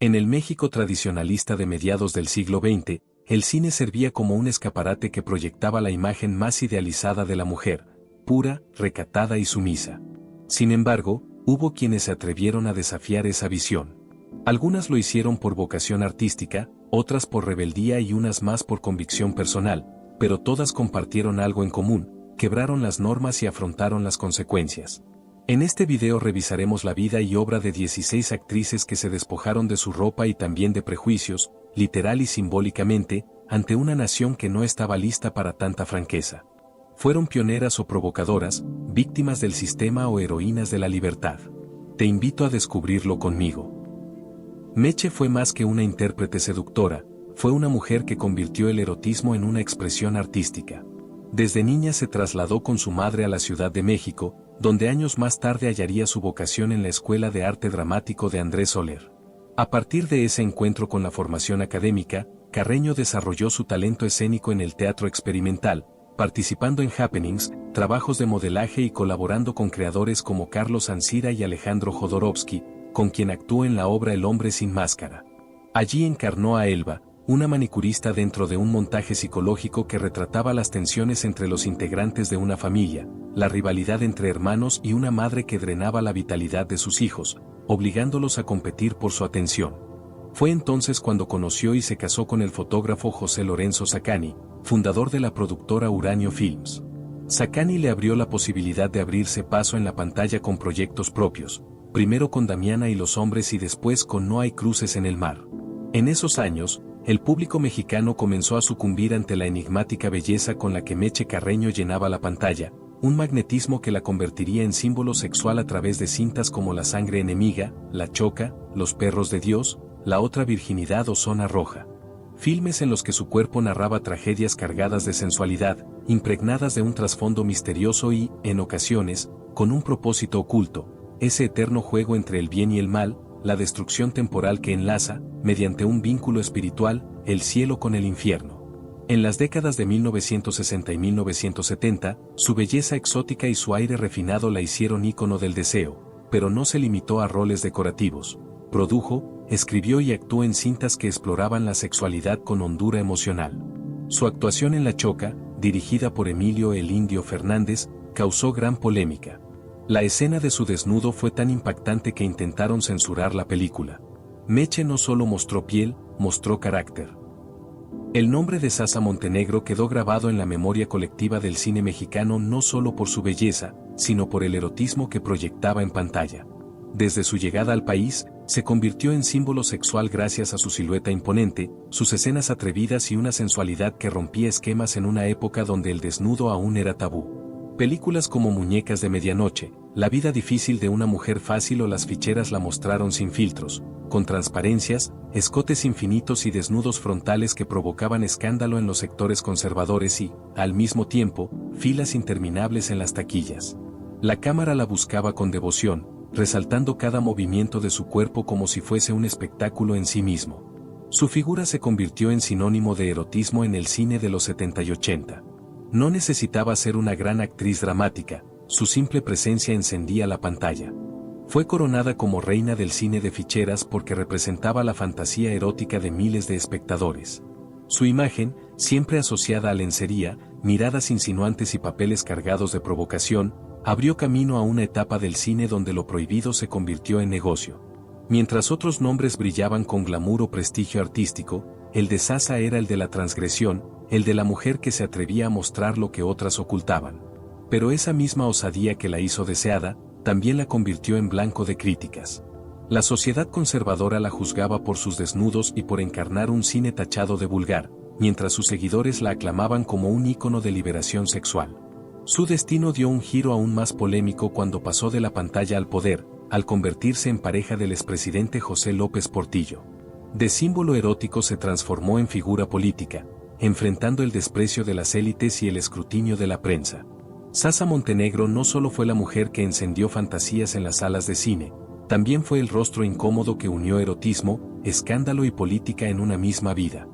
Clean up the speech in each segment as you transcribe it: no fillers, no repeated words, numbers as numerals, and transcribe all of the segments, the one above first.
En el México tradicionalista de mediados del siglo XX, el cine servía como un escaparate que proyectaba la imagen más idealizada de la mujer, pura, recatada y sumisa. Sin embargo, hubo quienes se atrevieron a desafiar esa visión. Algunas lo hicieron por vocación artística, otras por rebeldía y unas más por convicción personal, pero todas compartieron algo en común: quebraron las normas y afrontaron las consecuencias. En este video revisaremos la vida y obra de 16 actrices que se despojaron de su ropa y también de prejuicios, literal y simbólicamente, ante una nación que no estaba lista para tanta franqueza. Fueron pioneras o provocadoras, víctimas del sistema o heroínas de la libertad. Te invito a descubrirlo conmigo. Meche fue más que una intérprete seductora, fue una mujer que convirtió el erotismo en una expresión artística. Desde niña se trasladó con su madre a la Ciudad de México, donde años más tarde hallaría su vocación en la Escuela de Arte Dramático de Andrés Soler. A partir de ese encuentro con la formación académica, Carreño desarrolló su talento escénico en el teatro experimental, participando en happenings, trabajos de modelaje y colaborando con creadores como Carlos Ancira y Alejandro Jodorowsky, con quien actuó en la obra El hombre sin máscara. Allí encarnó a Elba, una manicurista dentro de un montaje psicológico que retrataba las tensiones entre los integrantes de una familia, la rivalidad entre hermanos y una madre que drenaba la vitalidad de sus hijos, obligándolos a competir por su atención. Fue entonces cuando conoció y se casó con el fotógrafo José Lorenzo Sacani, fundador de la productora Uranio Films. Sacani le abrió la posibilidad de abrirse paso en la pantalla con proyectos propios, primero con Damiana y los hombres y después con No hay cruces en el mar. En esos años, el público mexicano comenzó a sucumbir ante la enigmática belleza con la que Meche Carreño llenaba la pantalla, un magnetismo que la convertiría en símbolo sexual a través de cintas como La sangre enemiga, La choca, Los perros de Dios, La otra virginidad o Zona roja. Filmes en los que su cuerpo narraba tragedias cargadas de sensualidad, impregnadas de un trasfondo misterioso y, en ocasiones, con un propósito oculto, ese eterno juego entre el bien y el mal, la destrucción temporal que enlaza, mediante un vínculo espiritual, el cielo con el infierno. En las décadas de 1960 y 1970, su belleza exótica y su aire refinado la hicieron ícono del deseo, pero no se limitó a roles decorativos. Produjo, escribió y actuó en cintas que exploraban la sexualidad con hondura emocional. Su actuación en La choca, dirigida por Emilio "el Indio" Fernández, causó gran polémica. La escena de su desnudo fue tan impactante que intentaron censurar la película. Meche no solo mostró piel, mostró carácter. El nombre de Sasa Montenegro quedó grabado en la memoria colectiva del cine mexicano no solo por su belleza, sino por el erotismo que proyectaba en pantalla. Desde su llegada al país, se convirtió en símbolo sexual gracias a su silueta imponente, sus escenas atrevidas y una sensualidad que rompía esquemas en una época donde el desnudo aún era tabú. Películas como Muñecas de medianoche, La vida difícil de una mujer fácil o Las ficheras la mostraron sin filtros, con transparencias, escotes infinitos y desnudos frontales que provocaban escándalo en los sectores conservadores y, al mismo tiempo, filas interminables en las taquillas. La cámara la buscaba con devoción, resaltando cada movimiento de su cuerpo como si fuese un espectáculo en sí mismo. Su figura se convirtió en sinónimo de erotismo en el cine de los 70 y 80. No necesitaba ser una gran actriz dramática, su simple presencia encendía la pantalla. Fue coronada como reina del cine de ficheras porque representaba la fantasía erótica de miles de espectadores. Su imagen, siempre asociada a lencería, miradas insinuantes y papeles cargados de provocación, abrió camino a una etapa del cine donde lo prohibido se convirtió en negocio. Mientras otros nombres brillaban con glamour o prestigio artístico, el de Sasa era el de la transgresión, el de la mujer que se atrevía a mostrar lo que otras ocultaban. Pero esa misma osadía que la hizo deseada, también la convirtió en blanco de críticas. La sociedad conservadora la juzgaba por sus desnudos y por encarnar un cine tachado de vulgar, mientras sus seguidores la aclamaban como un ícono de liberación sexual. Su destino dio un giro aún más polémico cuando pasó de la pantalla al poder, al convertirse en pareja del expresidente José López Portillo. De símbolo erótico se transformó en figura política, enfrentando el desprecio de las élites y el escrutinio de la prensa. Sasa Montenegro no solo fue la mujer que encendió fantasías en las salas de cine, también fue el rostro incómodo que unió erotismo, escándalo y política en una misma vida.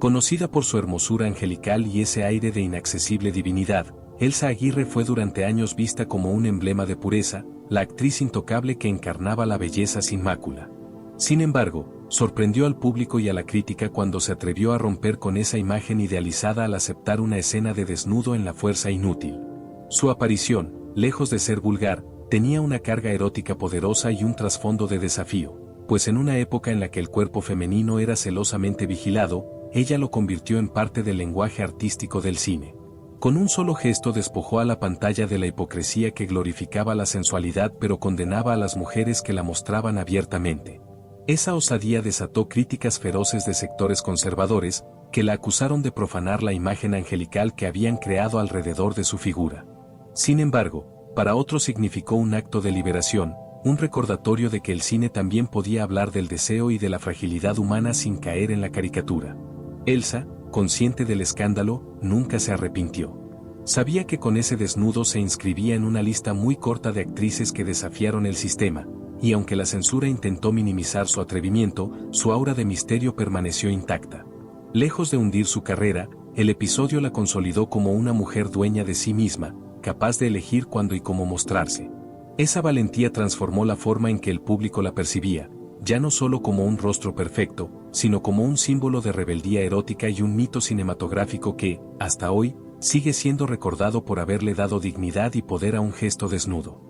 Conocida por su hermosura angelical y ese aire de inaccesible divinidad, Elsa Aguirre fue durante años vista como un emblema de pureza, la actriz intocable que encarnaba la belleza sin mácula. Sin embargo, sorprendió al público y a la crítica cuando se atrevió a romper con esa imagen idealizada al aceptar una escena de desnudo en La fuerza inútil. Su aparición, lejos de ser vulgar, tenía una carga erótica poderosa y un trasfondo de desafío, pues en una época en la que el cuerpo femenino era celosamente vigilado, ella lo convirtió en parte del lenguaje artístico del cine. Con un solo gesto despojó a la pantalla de la hipocresía que glorificaba la sensualidad pero condenaba a las mujeres que la mostraban abiertamente. Esa osadía desató críticas feroces de sectores conservadores, que la acusaron de profanar la imagen angelical que habían creado alrededor de su figura. Sin embargo, para otros significó un acto de liberación, un recordatorio de que el cine también podía hablar del deseo y de la fragilidad humana sin caer en la caricatura. Elsa, consciente del escándalo, nunca se arrepintió. Sabía que con ese desnudo se inscribía en una lista muy corta de actrices que desafiaron el sistema, y aunque la censura intentó minimizar su atrevimiento, su aura de misterio permaneció intacta. Lejos de hundir su carrera, el episodio la consolidó como una mujer dueña de sí misma, capaz de elegir cuándo y cómo mostrarse. Esa valentía transformó la forma en que el público la percibía, ya no solo como un rostro perfecto, sino como un símbolo de rebeldía erótica y un mito cinematográfico que, hasta hoy, sigue siendo recordado por haberle dado dignidad y poder a un gesto desnudo.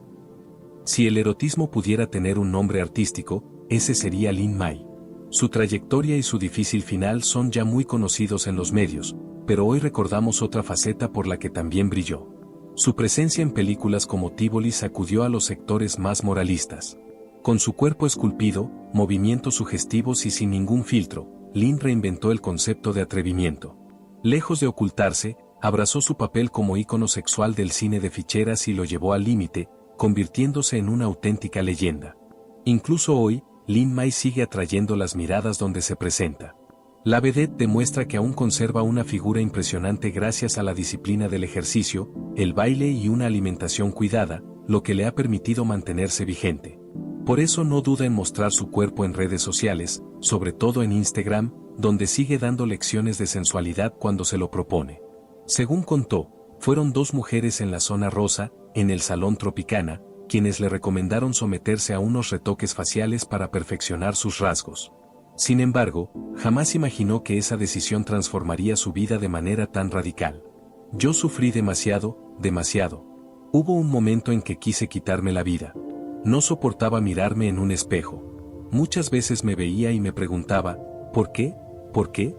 Si el erotismo pudiera tener un nombre artístico, ese sería Lin May. Su trayectoria y su difícil final son ya muy conocidos en los medios, pero hoy recordamos otra faceta por la que también brilló. Su presencia en películas como Tívoli sacudió a los sectores más moralistas. Con su cuerpo esculpido, movimientos sugestivos y sin ningún filtro, Lin reinventó el concepto de atrevimiento. Lejos de ocultarse, abrazó su papel como ícono sexual del cine de ficheras y lo llevó al límite, convirtiéndose en una auténtica leyenda. Incluso hoy, Lin May sigue atrayendo las miradas donde se presenta. La vedette demuestra que aún conserva una figura impresionante gracias a la disciplina del ejercicio, el baile y una alimentación cuidada, lo que le ha permitido mantenerse vigente. Por eso no duda en mostrar su cuerpo en redes sociales, sobre todo en Instagram, donde sigue dando lecciones de sensualidad cuando se lo propone. Según contó, fueron 2 mujeres en la zona rosa, en el Salón Tropicana, quienes le recomendaron someterse a unos retoques faciales para perfeccionar sus rasgos. Sin embargo, jamás imaginó que esa decisión transformaría su vida de manera tan radical. Yo sufrí demasiado, demasiado. Hubo un momento en que quise quitarme la vida. No soportaba mirarme en un espejo. Muchas veces me veía y me preguntaba, ¿por qué? ¿Por qué?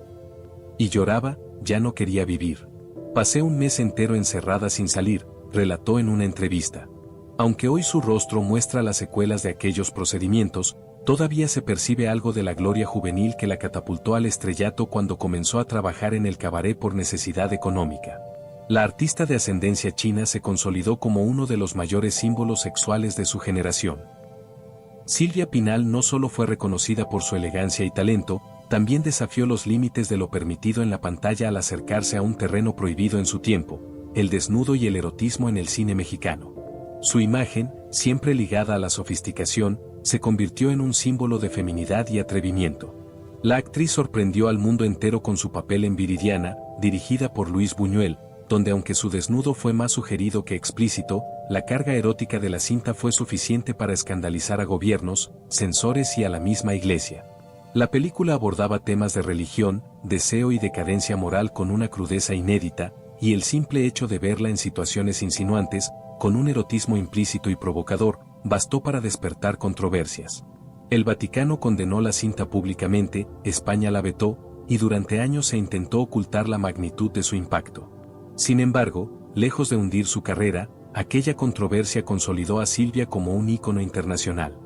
Y lloraba, ya no quería vivir. Pasé un mes entero encerrada sin salir, relató en una entrevista. Aunque hoy su rostro muestra las secuelas de aquellos procedimientos, todavía se percibe algo de la gloria juvenil que la catapultó al estrellato cuando comenzó a trabajar en el cabaret por necesidad económica. La artista de ascendencia china se consolidó como uno de los mayores símbolos sexuales de su generación. Silvia Pinal no solo fue reconocida por su elegancia y talento, también desafió los límites de lo permitido en la pantalla al acercarse a un terreno prohibido en su tiempo, el desnudo y el erotismo en el cine mexicano. Su imagen, siempre ligada a la sofisticación, se convirtió en un símbolo de feminidad y atrevimiento. La actriz sorprendió al mundo entero con su papel en Viridiana, dirigida por Luis Buñuel, donde aunque su desnudo fue más sugerido que explícito, la carga erótica de la cinta fue suficiente para escandalizar a gobiernos, censores y a la misma Iglesia. La película abordaba temas de religión, deseo y decadencia moral con una crudeza inédita, y el simple hecho de verla en situaciones insinuantes, con un erotismo implícito y provocador, bastó para despertar controversias. El Vaticano condenó la cinta públicamente, España la vetó, y durante años se intentó ocultar la magnitud de su impacto. Sin embargo, lejos de hundir su carrera, aquella controversia consolidó a Silvia como un ícono internacional.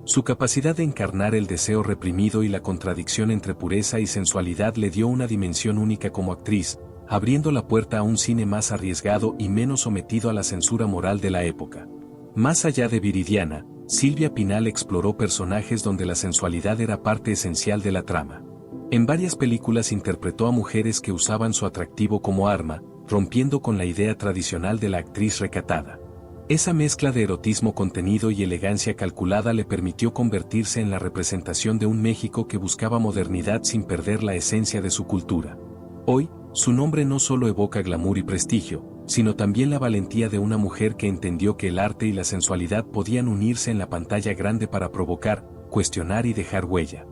Su capacidad de encarnar el deseo reprimido y la contradicción entre pureza y sensualidad le dio una dimensión única como actriz, abriendo la puerta a un cine más arriesgado y menos sometido a la censura moral de la época. Más allá de Viridiana, Silvia Pinal exploró personajes donde la sensualidad era parte esencial de la trama. En varias películas interpretó a mujeres que usaban su atractivo como arma, rompiendo con la idea tradicional de la actriz recatada. Esa mezcla de erotismo contenido y elegancia calculada le permitió convertirse en la representación de un México que buscaba modernidad sin perder la esencia de su cultura. Hoy, su nombre no solo evoca glamour y prestigio, sino también la valentía de una mujer que entendió que el arte y la sensualidad podían unirse en la pantalla grande para provocar, cuestionar y dejar huella.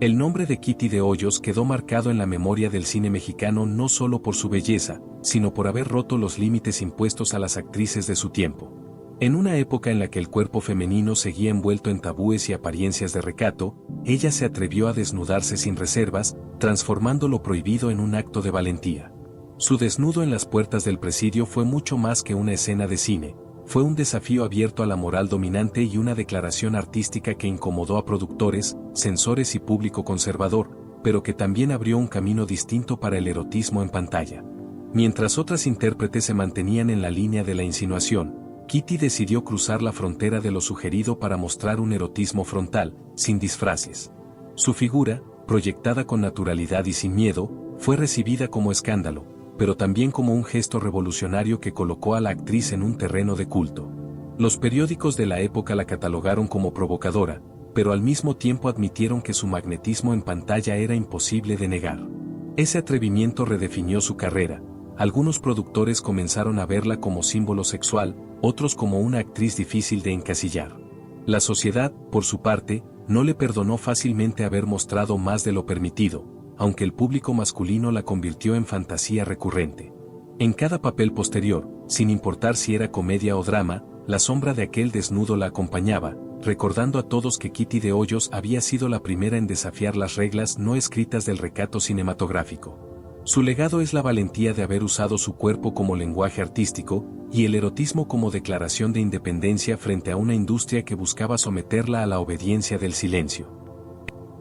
El nombre de Kitty de Hoyos quedó marcado en la memoria del cine mexicano no solo por su belleza, sino por haber roto los límites impuestos a las actrices de su tiempo. En una época en la que el cuerpo femenino seguía envuelto en tabúes y apariencias de recato, ella se atrevió a desnudarse sin reservas, transformando lo prohibido en un acto de valentía. Su desnudo en las puertas del presidio fue mucho más que una escena de cine, fue un desafío abierto a la moral dominante y una declaración artística que incomodó a productores, censores y público conservador, pero que también abrió un camino distinto para el erotismo en pantalla. Mientras otras intérpretes se mantenían en la línea de la insinuación, Kitty decidió cruzar la frontera de lo sugerido para mostrar un erotismo frontal, sin disfraces. Su figura, proyectada con naturalidad y sin miedo, fue recibida como escándalo, pero también como un gesto revolucionario que colocó a la actriz en un terreno de culto. Los periódicos de la época la catalogaron como provocadora, pero al mismo tiempo admitieron que su magnetismo en pantalla era imposible de negar. Ese atrevimiento redefinió su carrera. Algunos productores comenzaron a verla como símbolo sexual, otros como una actriz difícil de encasillar. La sociedad, por su parte, no le perdonó fácilmente haber mostrado más de lo permitido, aunque el público masculino la convirtió en fantasía recurrente. En cada papel posterior, sin importar si era comedia o drama, la sombra de aquel desnudo la acompañaba, recordando a todos que Kitty de Hoyos había sido la primera en desafiar las reglas no escritas del recato cinematográfico. Su legado es la valentía de haber usado su cuerpo como lenguaje artístico, y el erotismo como declaración de independencia frente a una industria que buscaba someterla a la obediencia del silencio.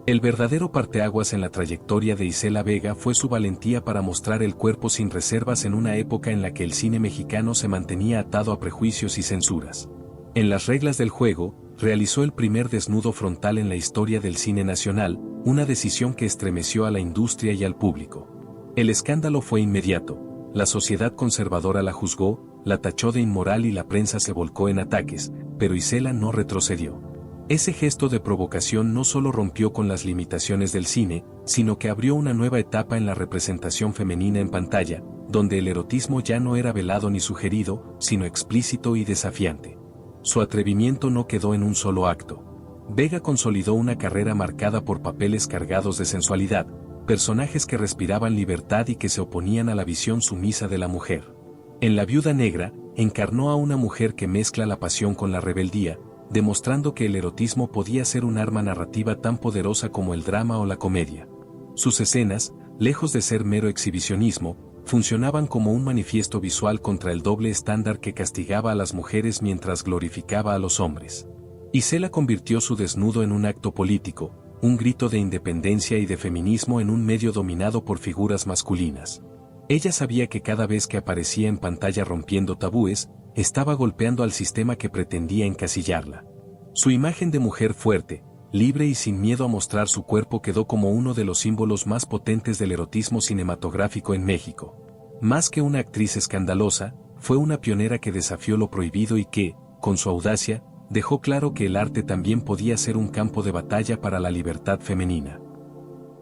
El verdadero parteaguas en la trayectoria de Isela Vega fue su valentía para mostrar el cuerpo sin reservas en una época en la que el cine mexicano se mantenía atado a prejuicios y censuras. En Las reglas del juego, realizó el primer desnudo frontal en la historia del cine nacional, una decisión que estremeció a la industria y al público. El escándalo fue inmediato, la sociedad conservadora la juzgó, la tachó de inmoral y la prensa se volcó en ataques, pero Isela no retrocedió. Ese gesto de provocación no solo rompió con las limitaciones del cine, sino que abrió una nueva etapa en la representación femenina en pantalla, donde el erotismo ya no era velado ni sugerido, sino explícito y desafiante. Su atrevimiento no quedó en un solo acto. Vega consolidó una carrera marcada por papeles cargados de sensualidad, personajes que respiraban libertad y que se oponían a la visión sumisa de la mujer. En La viuda negra, encarnó a una mujer que mezcla la pasión con la rebeldía, demostrando que el erotismo podía ser un arma narrativa tan poderosa como el drama o la comedia. Sus escenas, lejos de ser mero exhibicionismo, funcionaban como un manifiesto visual contra el doble estándar que castigaba a las mujeres mientras glorificaba a los hombres. Isela convirtió su desnudo en un acto político, un grito de independencia y de feminismo en un medio dominado por figuras masculinas. Ella sabía que cada vez que aparecía en pantalla rompiendo tabúes, estaba golpeando al sistema que pretendía encasillarla. Su imagen de mujer fuerte, libre y sin miedo a mostrar su cuerpo quedó como uno de los símbolos más potentes del erotismo cinematográfico en México. Más que una actriz escandalosa, fue una pionera que desafió lo prohibido y que, con su audacia, dejó claro que el arte también podía ser un campo de batalla para la libertad femenina.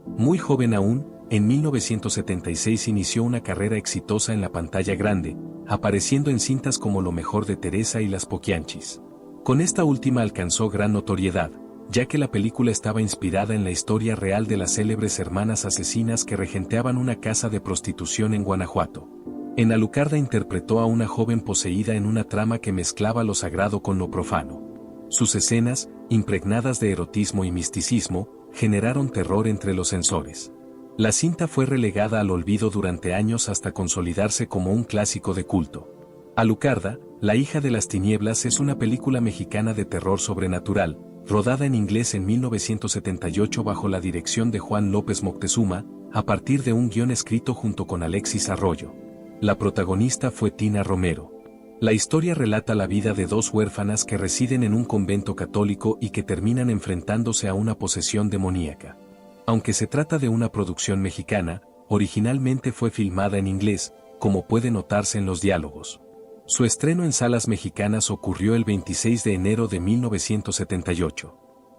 Muy joven aún, en 1976 inició una carrera exitosa en la pantalla grande, apareciendo en cintas como Lo mejor de Teresa y Las Poquianchis. Con esta última alcanzó gran notoriedad, ya que la película estaba inspirada en la historia real de las célebres hermanas asesinas que regenteaban una casa de prostitución en Guanajuato. En Alucarda interpretó a una joven poseída en una trama que mezclaba lo sagrado con lo profano. Sus escenas, impregnadas de erotismo y misticismo, generaron terror entre los censores. La cinta fue relegada al olvido durante años hasta consolidarse como un clásico de culto. Alucarda, la hija de las tinieblas es una película mexicana de terror sobrenatural, rodada en inglés en 1978 bajo la dirección de Juan López Moctezuma, a partir de un guión escrito junto con Alexis Arroyo. La protagonista fue Tina Romero. La historia relata la vida de dos huérfanas que residen en un convento católico y que terminan enfrentándose a una posesión demoníaca. Aunque se trata de una producción mexicana, originalmente fue filmada en inglés, como puede notarse en los diálogos. Su estreno en salas mexicanas ocurrió el 26 de enero de 1978.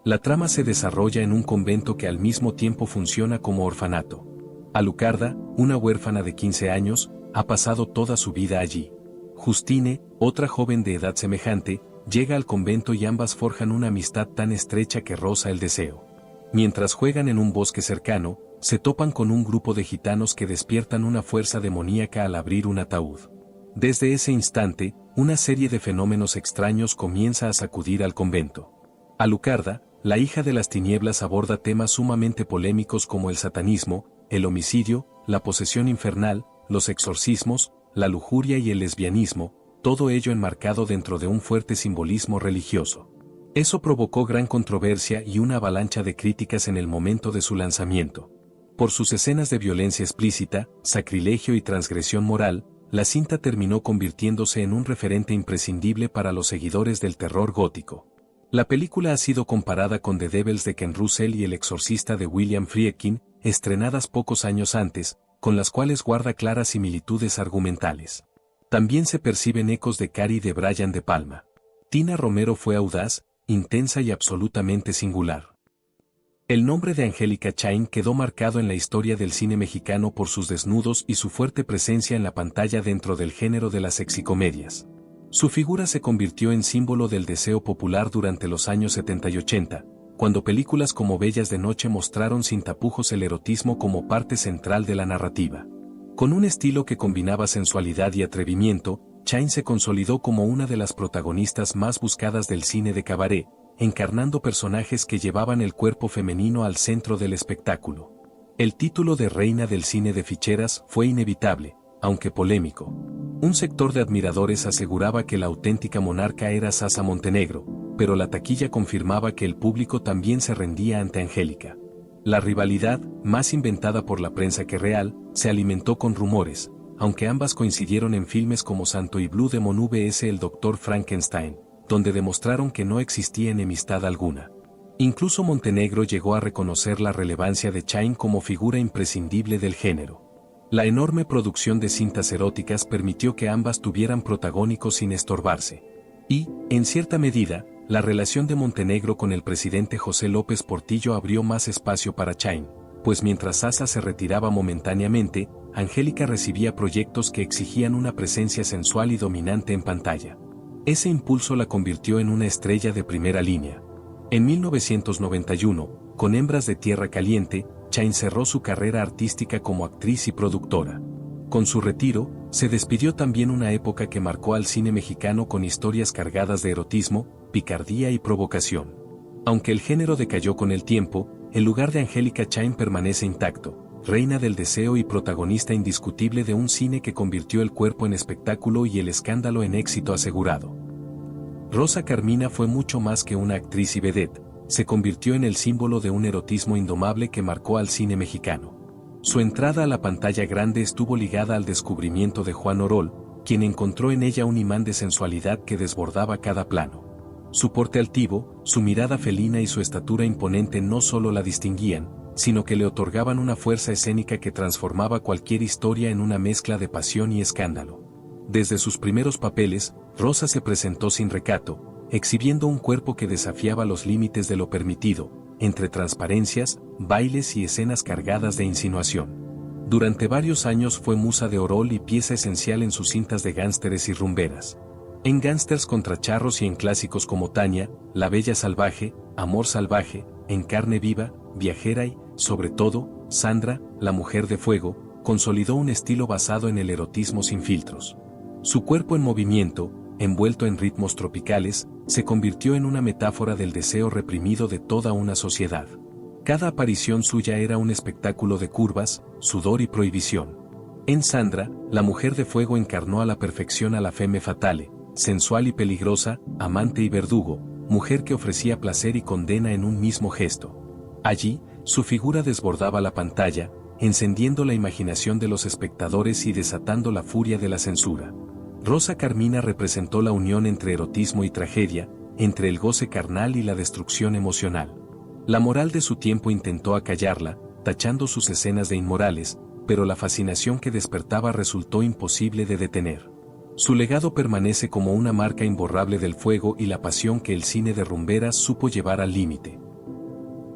La trama se desarrolla en un convento que al mismo tiempo funciona como orfanato. Alucarda, una huérfana de 15 años, ha pasado toda su vida allí. Justine, otra joven de edad semejante, llega al convento y ambas forjan una amistad tan estrecha que roza el deseo. Mientras juegan en un bosque cercano, se topan con un grupo de gitanos que despiertan una fuerza demoníaca al abrir un ataúd. Desde ese instante, una serie de fenómenos extraños comienza a sacudir al convento. Alucarda, la hija de las tinieblas, aborda temas sumamente polémicos como el satanismo, el homicidio, la posesión infernal, los exorcismos, la lujuria y el lesbianismo, todo ello enmarcado dentro de un fuerte simbolismo religioso. Eso provocó gran controversia y una avalancha de críticas en el momento de su lanzamiento. Por sus escenas de violencia explícita, sacrilegio y transgresión moral, la cinta terminó convirtiéndose en un referente imprescindible para los seguidores del terror gótico. La película ha sido comparada con The Devils de Ken Russell y El exorcista de William Friedkin, estrenadas pocos años antes, con las cuales guarda claras similitudes argumentales. También se perciben ecos de Carrie de Brian De Palma. Tina Romero fue audaz, intensa y absolutamente singular. El nombre de Angélica Chain quedó marcado en la historia del cine mexicano por sus desnudos y su fuerte presencia en la pantalla dentro del género de las sexicomedias. Su figura se convirtió en símbolo del deseo popular durante los años 70 y 80, cuando películas como Bellas de Noche mostraron sin tapujos el erotismo como parte central de la narrativa. Con un estilo que combinaba sensualidad y atrevimiento, Chain se consolidó como una de las protagonistas más buscadas del cine de cabaret, encarnando personajes que llevaban el cuerpo femenino al centro del espectáculo. El título de reina del cine de ficheras fue inevitable, aunque polémico. Un sector de admiradores aseguraba que la auténtica monarca era Sasha Montenegro, pero la taquilla confirmaba que el público también se rendía ante Angélica. La rivalidad, más inventada por la prensa que real, se alimentó con rumores, aunque ambas coincidieron en filmes como Santo y Blue Demon vs el Dr. Frankenstein, donde demostraron que no existía enemistad alguna. Incluso Montenegro llegó a reconocer la relevancia de Chain como figura imprescindible del género. La enorme producción de cintas eróticas permitió que ambas tuvieran protagónicos sin estorbarse. Y, en cierta medida, la relación de Montenegro con el presidente José López Portillo abrió más espacio para Chain, pues mientras Sasha se retiraba momentáneamente, Angélica recibía proyectos que exigían una presencia sensual y dominante en pantalla. Ese impulso la convirtió en una estrella de primera línea. En 1991, con Hembras de Tierra Caliente, Chain cerró su carrera artística como actriz y productora. Con su retiro, se despidió también una época que marcó al cine mexicano con historias cargadas de erotismo, picardía y provocación. Aunque el género decayó con el tiempo, el lugar de Angélica Chain permanece intacto, reina del deseo y protagonista indiscutible de un cine que convirtió el cuerpo en espectáculo y el escándalo en éxito asegurado. Rosa Carmina fue mucho más que una actriz y vedette, se convirtió en el símbolo de un erotismo indomable que marcó al cine mexicano. Su entrada a la pantalla grande estuvo ligada al descubrimiento de Juan Orol, quien encontró en ella un imán de sensualidad que desbordaba cada plano. Su porte altivo, su mirada felina y su estatura imponente no solo la distinguían, sino que le otorgaban una fuerza escénica que transformaba cualquier historia en una mezcla de pasión y escándalo. Desde sus primeros papeles, Rosa se presentó sin recato, exhibiendo un cuerpo que desafiaba los límites de lo permitido, entre transparencias, bailes y escenas cargadas de insinuación. Durante varios años fue musa de Orol y pieza esencial en sus cintas de gánsteres y rumberas. En Gángsters contra Charros y en clásicos como Tania, La Bella Salvaje, Amor Salvaje, En Carne Viva, Viajera y, sobre todo, Sandra, La Mujer de Fuego, consolidó un estilo basado en el erotismo sin filtros. Su cuerpo en movimiento, envuelto en ritmos tropicales, se convirtió en una metáfora del deseo reprimido de toda una sociedad. Cada aparición suya era un espectáculo de curvas, sudor y prohibición. En Sandra, La Mujer de Fuego encarnó a la perfección a la femme fatale, sensual y peligrosa, amante y verdugo, mujer que ofrecía placer y condena en un mismo gesto. Allí, su figura desbordaba la pantalla, encendiendo la imaginación de los espectadores y desatando la furia de la censura. Rosa Carmina representó la unión entre erotismo y tragedia, entre el goce carnal y la destrucción emocional. La moral de su tiempo intentó acallarla, tachando sus escenas de inmorales, pero la fascinación que despertaba resultó imposible de detener. Su legado permanece como una marca imborrable del fuego y la pasión que el cine de rumberas supo llevar al límite.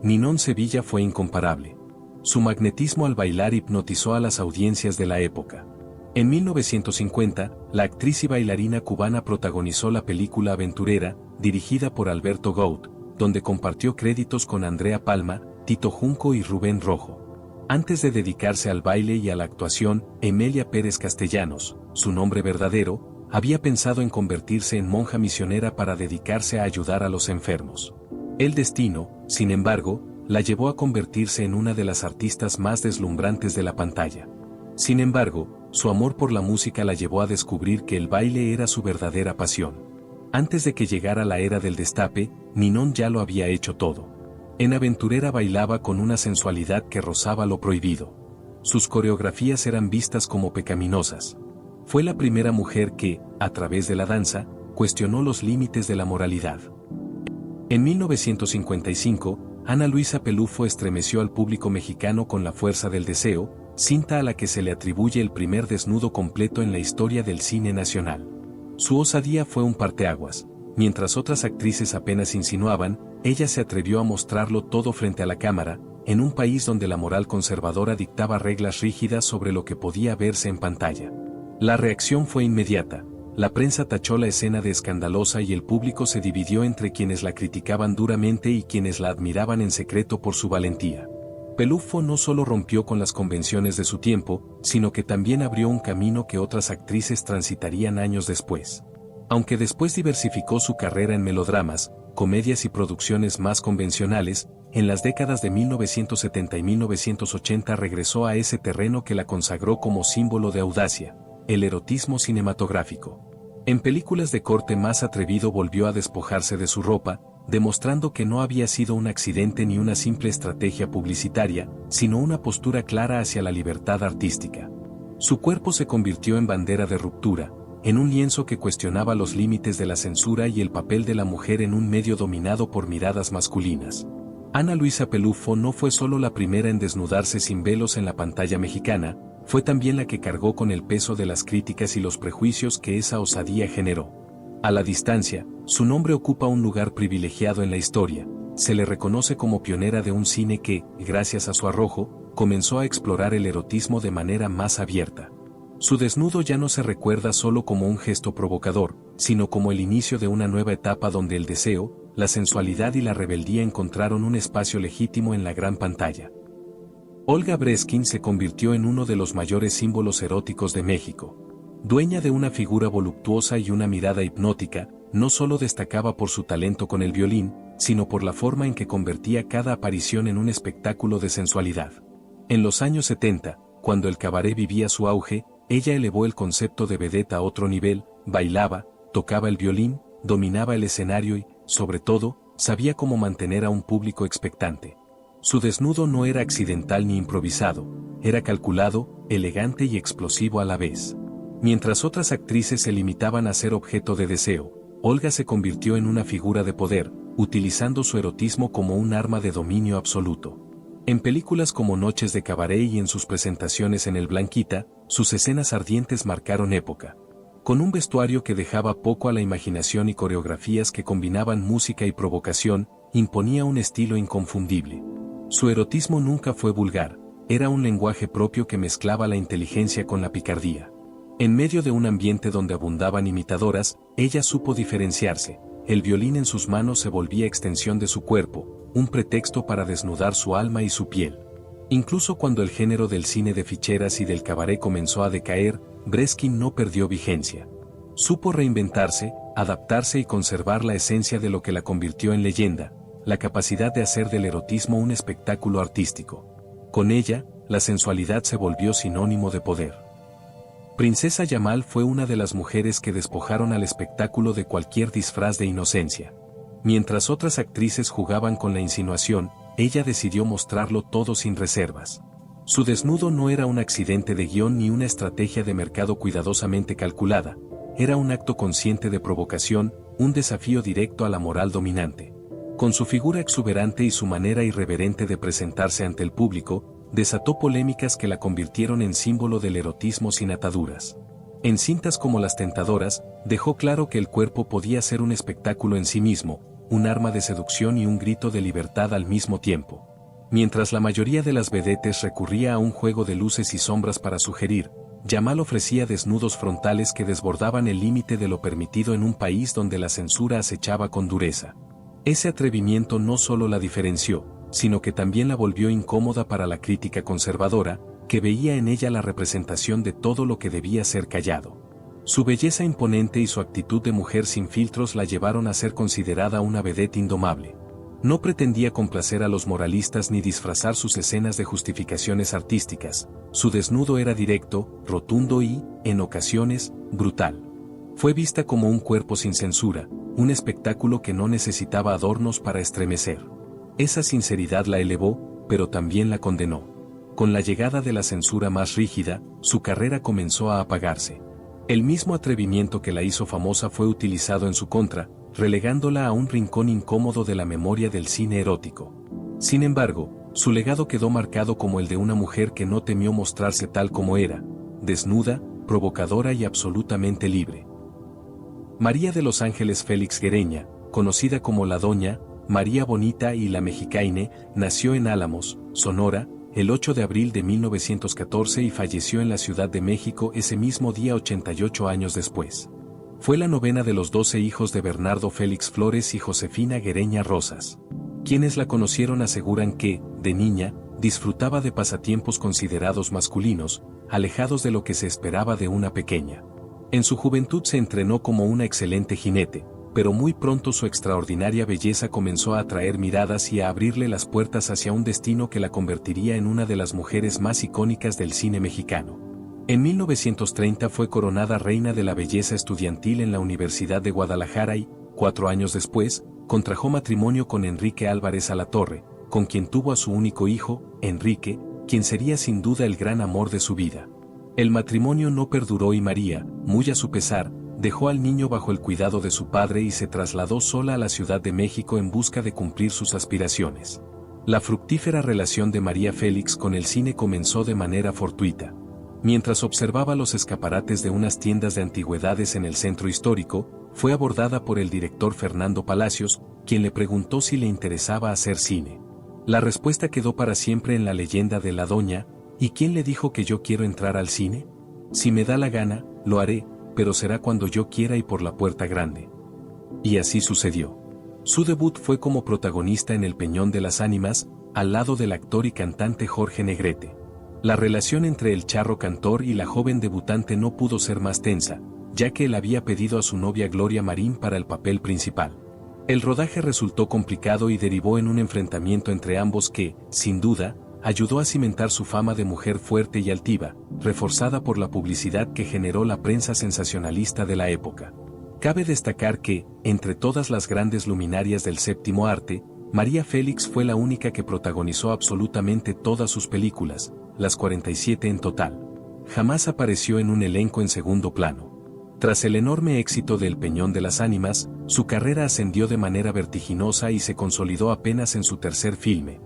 Ninón Sevilla fue incomparable. Su magnetismo al bailar hipnotizó a las audiencias de la época. En 1950, la actriz y bailarina cubana protagonizó la película Aventurera, dirigida por Alberto Gout, donde compartió créditos con Andrea Palma, Tito Junco y Rubén Rojo. Antes de dedicarse al baile y a la actuación, Emelia Pérez Castellanos, su nombre verdadero, había pensado en convertirse en monja misionera para dedicarse a ayudar a los enfermos. El destino, sin embargo, la llevó a convertirse en una de las artistas más deslumbrantes de la pantalla. Sin embargo, su amor por la música la llevó a descubrir que el baile era su verdadera pasión. Antes de que llegara la era del destape, Ninon ya lo había hecho todo. En Aventurera bailaba con una sensualidad que rozaba lo prohibido. Sus coreografías eran vistas como pecaminosas. Fue la primera mujer que, a través de la danza, cuestionó los límites de la moralidad. En 1955, Ana Luisa Pelufo estremeció al público mexicano con La fuerza del deseo, cinta a la que se le atribuye el primer desnudo completo en la historia del cine nacional. Su osadía fue un parteaguas. Mientras otras actrices apenas insinuaban, ella se atrevió a mostrarlo todo frente a la cámara, en un país donde la moral conservadora dictaba reglas rígidas sobre lo que podía verse en pantalla. La reacción fue inmediata. La prensa tachó la escena de escandalosa y el público se dividió entre quienes la criticaban duramente y quienes la admiraban en secreto por su valentía. Pelufo no solo rompió con las convenciones de su tiempo, sino que también abrió un camino que otras actrices transitarían años después. Aunque después diversificó su carrera en melodramas, comedias y producciones más convencionales, en las décadas de 1970 y 1980 regresó a ese terreno que la consagró como símbolo de audacia, el erotismo cinematográfico. En películas de corte más atrevido volvió a despojarse de su ropa, demostrando que no había sido un accidente ni una simple estrategia publicitaria, sino una postura clara hacia la libertad artística. Su cuerpo se convirtió en bandera de ruptura, en un lienzo que cuestionaba los límites de la censura y el papel de la mujer en un medio dominado por miradas masculinas. Ana Luisa Pelufo no fue solo la primera en desnudarse sin velos en la pantalla mexicana, fue también la que cargó con el peso de las críticas y los prejuicios que esa osadía generó. A la distancia, su nombre ocupa un lugar privilegiado en la historia, se le reconoce como pionera de un cine que, gracias a su arrojo, comenzó a explorar el erotismo de manera más abierta. Su desnudo ya no se recuerda solo como un gesto provocador, sino como el inicio de una nueva etapa donde el deseo, la sensualidad y la rebeldía encontraron un espacio legítimo en la gran pantalla. Olga Breskin se convirtió en uno de los mayores símbolos eróticos de México. Dueña de una figura voluptuosa y una mirada hipnótica, no solo destacaba por su talento con el violín, sino por la forma en que convertía cada aparición en un espectáculo de sensualidad. En los años 70, cuando el cabaret vivía su auge, ella elevó el concepto de vedette a otro nivel, bailaba, tocaba el violín, dominaba el escenario y, sobre todo, sabía cómo mantener a un público expectante. Su desnudo no era accidental ni improvisado, era calculado, elegante y explosivo a la vez. Mientras otras actrices se limitaban a ser objeto de deseo, Olga se convirtió en una figura de poder, utilizando su erotismo como un arma de dominio absoluto. En películas como Noches de Cabaret y en sus presentaciones en el Blanquita, sus escenas ardientes marcaron época. Con un vestuario que dejaba poco a la imaginación y coreografías que combinaban música y provocación, imponía un estilo inconfundible. Su erotismo nunca fue vulgar, era un lenguaje propio que mezclaba la inteligencia con la picardía. En medio de un ambiente donde abundaban imitadoras, ella supo diferenciarse. El violín en sus manos se volvía extensión de su cuerpo, un pretexto para desnudar su alma y su piel. Incluso cuando el género del cine de ficheras y del cabaret comenzó a decaer, Breskin no perdió vigencia. Supo reinventarse, adaptarse y conservar la esencia de lo que la convirtió en leyenda, la capacidad de hacer del erotismo un espectáculo artístico. Con ella, la sensualidad se volvió sinónimo de poder. Princesa Yamal fue una de las mujeres que despojaron al espectáculo de cualquier disfraz de inocencia. Mientras otras actrices jugaban con la insinuación, ella decidió mostrarlo todo sin reservas. Su desnudo no era un accidente de guión ni una estrategia de mercado cuidadosamente calculada, era un acto consciente de provocación, un desafío directo a la moral dominante. Con su figura exuberante y su manera irreverente de presentarse ante el público, desató polémicas que la convirtieron en símbolo del erotismo sin ataduras. En cintas como Las Tentadoras, dejó claro que el cuerpo podía ser un espectáculo en sí mismo, un arma de seducción y un grito de libertad al mismo tiempo. Mientras la mayoría de las vedettes recurría a un juego de luces y sombras para sugerir, Jamal ofrecía desnudos frontales que desbordaban el límite de lo permitido en un país donde la censura acechaba con dureza. Ese atrevimiento no solo la diferenció, sino que también la volvió incómoda para la crítica conservadora, que veía en ella la representación de todo lo que debía ser callado. Su belleza imponente y su actitud de mujer sin filtros la llevaron a ser considerada una vedette indomable. No pretendía complacer a los moralistas ni disfrazar sus escenas de justificaciones artísticas. Su desnudo era directo, rotundo y, en ocasiones, brutal. Fue vista como un cuerpo sin censura, un espectáculo que no necesitaba adornos para estremecer. Esa sinceridad la elevó, pero también la condenó. Con la llegada de la censura más rígida, su carrera comenzó a apagarse. El mismo atrevimiento que la hizo famosa fue utilizado en su contra, relegándola a un rincón incómodo de la memoria del cine erótico. Sin embargo, su legado quedó marcado como el de una mujer que no temió mostrarse tal como era, desnuda, provocadora y absolutamente libre. María de los Ángeles Félix Guereña, conocida como la Doña María Bonita y la Mexicaine, nació en Álamos, Sonora, el 8 de abril de 1914 y falleció en la Ciudad de México ese mismo día 88 años después. Fue la novena de los 12 hijos de Bernardo Félix Flores y Josefina Guereña Rosas. Quienes la conocieron aseguran que, de niña, disfrutaba de pasatiempos considerados masculinos, alejados de lo que se esperaba de una pequeña. En su juventud se entrenó como una excelente jinete, pero muy pronto su extraordinaria belleza comenzó a atraer miradas y a abrirle las puertas hacia un destino que la convertiría en una de las mujeres más icónicas del cine mexicano. En 1930 fue coronada reina de la belleza estudiantil en la Universidad de Guadalajara y, 4 años después, contrajo matrimonio con Enrique Álvarez Alatorre, con quien tuvo a su único hijo, Enrique, quien sería sin duda el gran amor de su vida. El matrimonio no perduró y María, muy a su pesar, dejó al niño bajo el cuidado de su padre y se trasladó sola a la Ciudad de México en busca de cumplir sus aspiraciones. La fructífera relación de María Félix con el cine comenzó de manera fortuita. Mientras observaba los escaparates de unas tiendas de antigüedades en el centro histórico, fue abordada por el director Fernando Palacios, quien le preguntó si le interesaba hacer cine. La respuesta quedó para siempre en la leyenda de la Doña: ¿y quién le dijo que yo quiero entrar al cine? Si me da la gana, lo haré, pero será cuando yo quiera y por la puerta grande. Y así sucedió. Su debut fue como protagonista en El Peñón de las Ánimas, al lado del actor y cantante Jorge Negrete. La relación entre el charro cantor y la joven debutante no pudo ser más tensa, ya que él había pedido a su novia Gloria Marín para el papel principal. El rodaje resultó complicado y derivó en un enfrentamiento entre ambos que, sin duda, ayudó a cimentar su fama de mujer fuerte y altiva, reforzada por la publicidad que generó la prensa sensacionalista de la época. Cabe destacar que, entre todas las grandes luminarias del séptimo arte, María Félix fue la única que protagonizó absolutamente todas sus películas, las 47 en total. Jamás apareció en un elenco en segundo plano. Tras el enorme éxito de El Peñón de las Ánimas, su carrera ascendió de manera vertiginosa y se consolidó apenas en su tercer filme,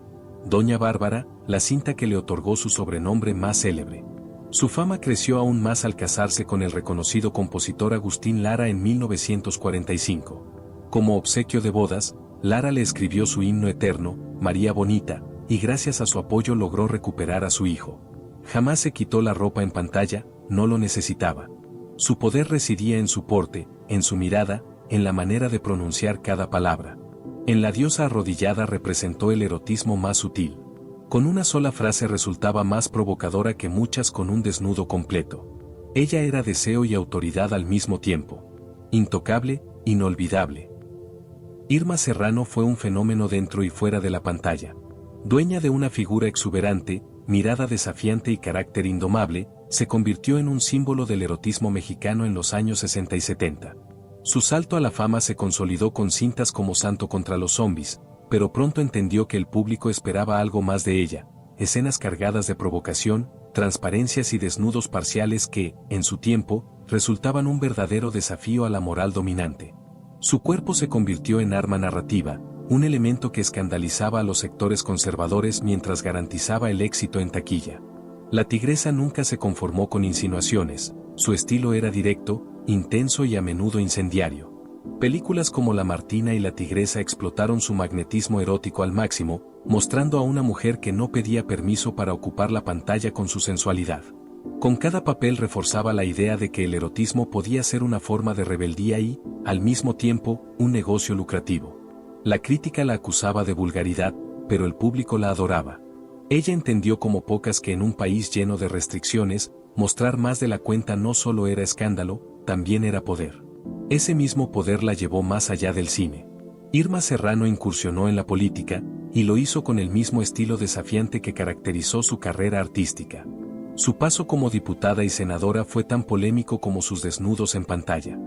Doña Bárbara, la cinta que le otorgó su sobrenombre más célebre. Su fama creció aún más al casarse con el reconocido compositor Agustín Lara en 1945. Como obsequio de bodas, Lara le escribió su himno eterno, María Bonita, y gracias a su apoyo logró recuperar a su hijo. Jamás se quitó la ropa en pantalla, no lo necesitaba. Su poder residía en su porte, en su mirada, en la manera de pronunciar cada palabra. En la diosa arrodillada representó el erotismo más sutil. Con una sola frase resultaba más provocadora que muchas con un desnudo completo. Ella era deseo y autoridad al mismo tiempo. Intocable, inolvidable. Irma Serrano fue un fenómeno dentro y fuera de la pantalla. Dueña de una figura exuberante, mirada desafiante y carácter indomable, se convirtió en un símbolo del erotismo mexicano en los años 60 y 70. Su salto a la fama se consolidó con cintas como Santo contra los zombies, pero pronto entendió que el público esperaba algo más de ella, escenas cargadas de provocación, transparencias y desnudos parciales que, en su tiempo, resultaban un verdadero desafío a la moral dominante. Su cuerpo se convirtió en arma narrativa, un elemento que escandalizaba a los sectores conservadores mientras garantizaba el éxito en taquilla. La tigresa nunca se conformó con insinuaciones, su estilo era directo, intenso y a menudo incendiario. Películas como La Martina y La Tigresa explotaron su magnetismo erótico al máximo, mostrando a una mujer que no pedía permiso para ocupar la pantalla con su sensualidad. Con cada papel reforzaba la idea de que el erotismo podía ser una forma de rebeldía y, al mismo tiempo, un negocio lucrativo. La crítica la acusaba de vulgaridad, pero el público la adoraba. Ella entendió como pocas que en un país lleno de restricciones, mostrar más de la cuenta no solo era escándalo, también era poder. Ese mismo poder la llevó más allá del cine. Irma Serrano incursionó en la política, y lo hizo con el mismo estilo desafiante que caracterizó su carrera artística. Su paso como diputada y senadora fue tan polémico como sus desnudos en pantalla.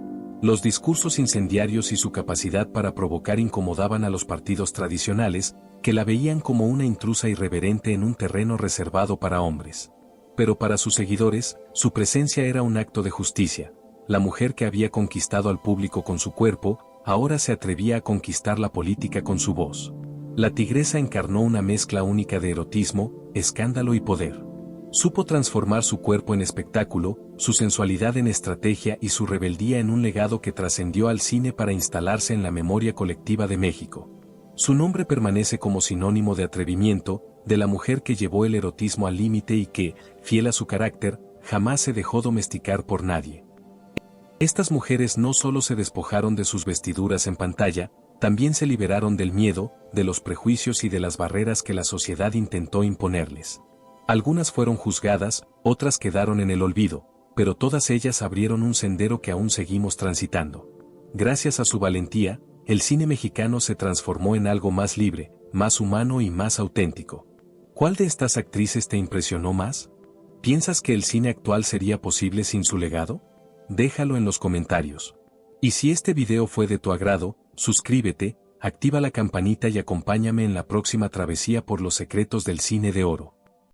Los discursos incendiarios y su capacidad para provocar incomodaban a los partidos tradicionales, que la veían como una intrusa irreverente en un terreno reservado para hombres. Pero para sus seguidores, su presencia era un acto de justicia. La mujer que había conquistado al público con su cuerpo, ahora se atrevía a conquistar la política con su voz. La tigresa encarnó una mezcla única de erotismo, escándalo y poder. Supo transformar su cuerpo en espectáculo, su sensualidad en estrategia y su rebeldía en un legado que trascendió al cine para instalarse en la memoria colectiva de México. Su nombre permanece como sinónimo de atrevimiento, de la mujer que llevó el erotismo al límite y que, fiel a su carácter, jamás se dejó domesticar por nadie. Estas mujeres no solo se despojaron de sus vestiduras en pantalla, también se liberaron del miedo, de los prejuicios y de las barreras que la sociedad intentó imponerles. Algunas fueron juzgadas, otras quedaron en el olvido, pero todas ellas abrieron un sendero que aún seguimos transitando. Gracias a su valentía, el cine mexicano se transformó en algo más libre, más humano y más auténtico. ¿Cuál de estas actrices te impresionó más? ¿Piensas que el cine actual sería posible sin su legado? Déjalo en los comentarios. Y si este video fue de tu agrado, suscríbete, activa la campanita y acompáñame en la próxima travesía por los secretos del cine de oro.